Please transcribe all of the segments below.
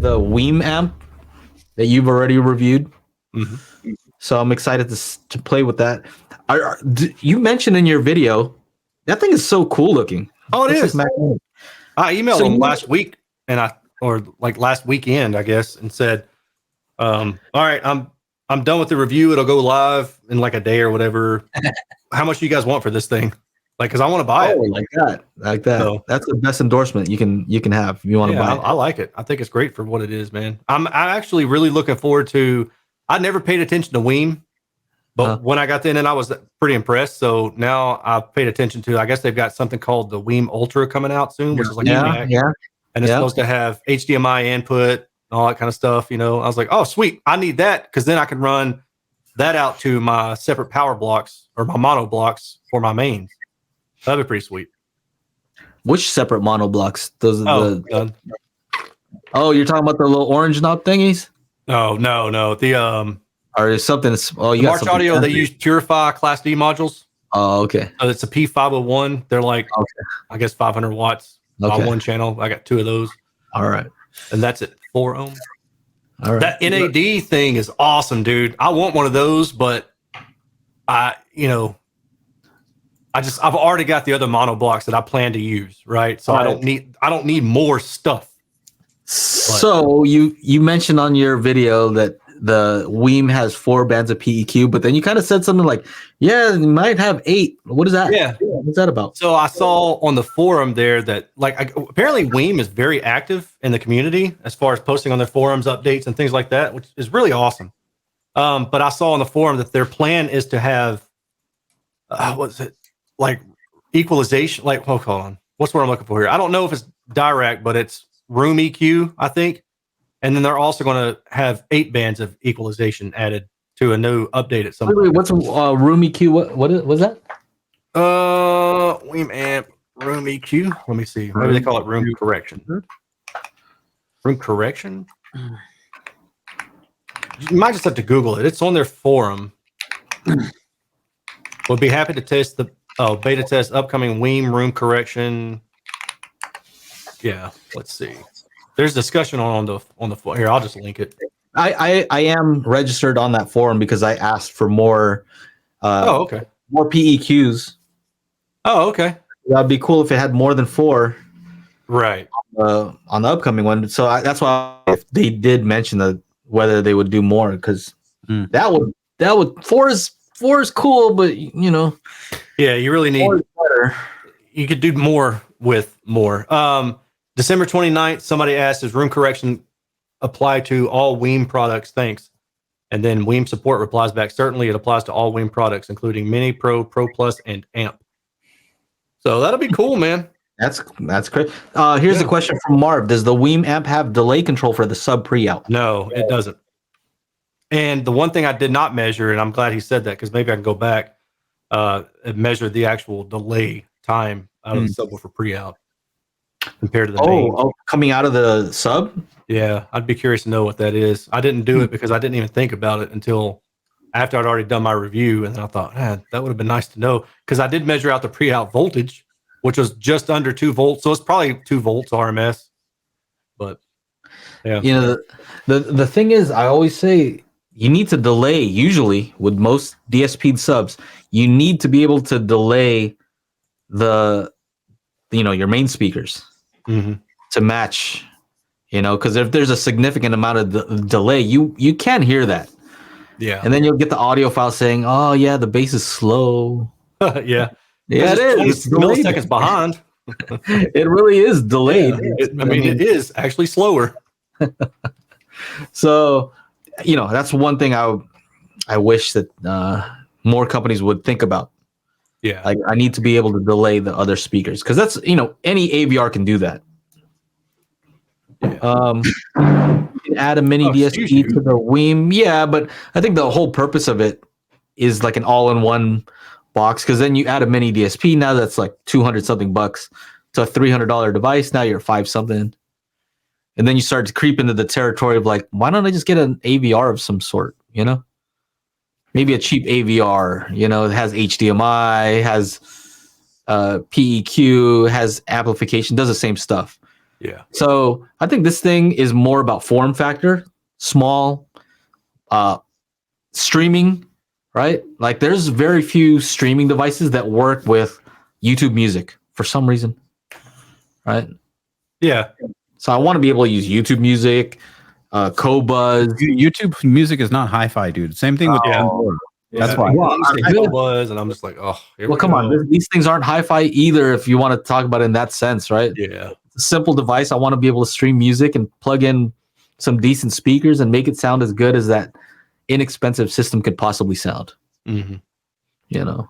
the WiiM amp that you've already reviewed. Mm-hmm. So I'm excited to play with that. You mentioned in your video that thing is so cool looking. Oh, it is. Like I emailed him last week last weekend, I guess, and said, all right, I'm done with the review. It'll go live in like a day or whatever. How much do you guys want for this thing? Like, because I want to buy it. Like that. So, that's the best endorsement you can have if you want to buy it. I like it. I think it's great for what it is, man. I'm actually really looking forward to. I never paid attention to WiiM, but when I got in, and I was pretty impressed. So now I've paid attention to. I guess they've got something called the WiiM Ultra coming out soon, which is like and it's supposed to have HDMI input and all that kind of stuff. You know, I was like, oh sweet, I need that because then I can run that out to my separate power blocks or my mono blocks for my mains. That'd be pretty sweet. Which separate mono blocks? Those are done. Oh, you're talking about the little orange knob thingies? No. The or something. Oh, you got March Audio. They use Purify Class D modules. Oh, okay. So it's a P501. They're like, I guess 500 watts by one channel. I got 2 of those. All right, and that's at 4 ohm. All right. That NAD thing is awesome, dude. I want one of those, but I've already got the other mono blocks that I plan to use, right? So I don't need more stuff. So you mentioned on your video that the WiiM has 4 bands of PEQ, but then you kind of said something like, yeah, you might have 8. What is that? Yeah. What's that about? So I saw on the forum there that apparently WiiM is very active in the community as far as posting on their forums, updates and things like that, which is really awesome. But I saw on the forum that their plan is to have, what's it? Like equalization, hold on. What's what I'm looking for here? I don't know if it's direct, but it's room EQ, I think. And then they're also going to have 8 bands of equalization added to a new update at some point. What's room EQ? What was that? WiiM amp room EQ. Let me see. Maybe they call it room correction. Room correction? You might just have to Google it. It's on their forum. We'll be happy to test the beta test upcoming WiiM room correction. Yeah, let's see. There's discussion on the here. I'll just link it. I am registered on that forum because I asked for more. More PEQs. Oh, okay. That'd be cool if it had more than 4. Right. On the upcoming one. So that's why if they did mention whether they would do more, because that would 4 is cool, but yeah, you really need. You could do more with more. December 29th, somebody asked, does room correction apply to all WiiM products? Thanks. And then WiiM support replies back, certainly it applies to all WiiM products, including Mini, Pro, Pro Plus, and Amp. So that'll be cool, man. That's great. Here's a question from Marv. Does the WiiM amp have delay control for the sub pre-out? No, it doesn't. And the one thing I did not measure, and I'm glad he said that because maybe I can go back and measure the actual delay time out of the subwoofer pre-out compared to the main. Coming out of the sub? Yeah, I'd be curious to know what that is. I didn't do it because I didn't even think about it until after I'd already done my review, and then I thought, that would have been nice to know because I did measure out the pre-out voltage, which was just under 2 volts, so it's probably 2 volts RMS. But yeah, the thing is, I always say you need to delay. Usually, with most DSP subs, you need to be able to delay your main speakers to match. Because if there's a significant amount of delay, you can hear that. Yeah. And then you'll get the audio file saying, oh, yeah, the bass is slow. Yeah. Yeah, it is. It's milliseconds behind. It really is delayed. Yeah. It is actually slower. So, that's one thing I wish that more companies would think about. Yeah. Like, I need to be able to delay the other speakers because that's, any AVR can do that. You can add a mini DSP to the WiiM. Yeah, but I think the whole purpose of it is like an all-in-one box because then you add a mini DSP. Now that's like $200 something bucks to a $300 device. Now you're 5 something. And then you start to creep into the territory of like, why don't I just get an AVR of some sort? Maybe a cheap AVR, it has HDMI, has PEQ, has amplification, does the same stuff. Yeah. So I think this thing is more about form factor, small, streaming, right? Like there's very few streaming devices that work with YouTube Music for some reason, right? Yeah. So I want to be able to use YouTube Music, Qobuz. YouTube Music is not hi-fi, dude. Same thing with Pandora. That's why. Well, Qobuz, and I'm just like, oh, well, come on. These things aren't hi-fi either. If you want to talk about it in that sense, right? Yeah. It's a simple device. I want to be able to stream music and plug in some decent speakers and make it sound as good as that inexpensive system could possibly sound. Mm-hmm. You know.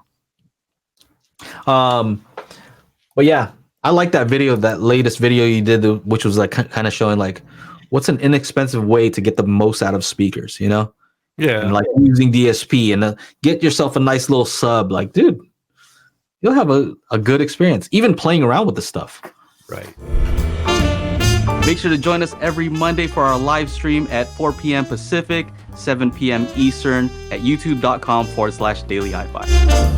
But yeah, I like that video, that latest video you did, which was like kind of showing like what's an inexpensive way to get the most out of speakers, you know? Yeah. And like using DSP and get yourself a nice little sub. Like, dude, you'll have a good experience, even playing around with the stuff. Right. Make sure to join us every Monday for our live stream at 4 p.m. Pacific, 7 p.m. Eastern at youtube.com/Daily HiFi.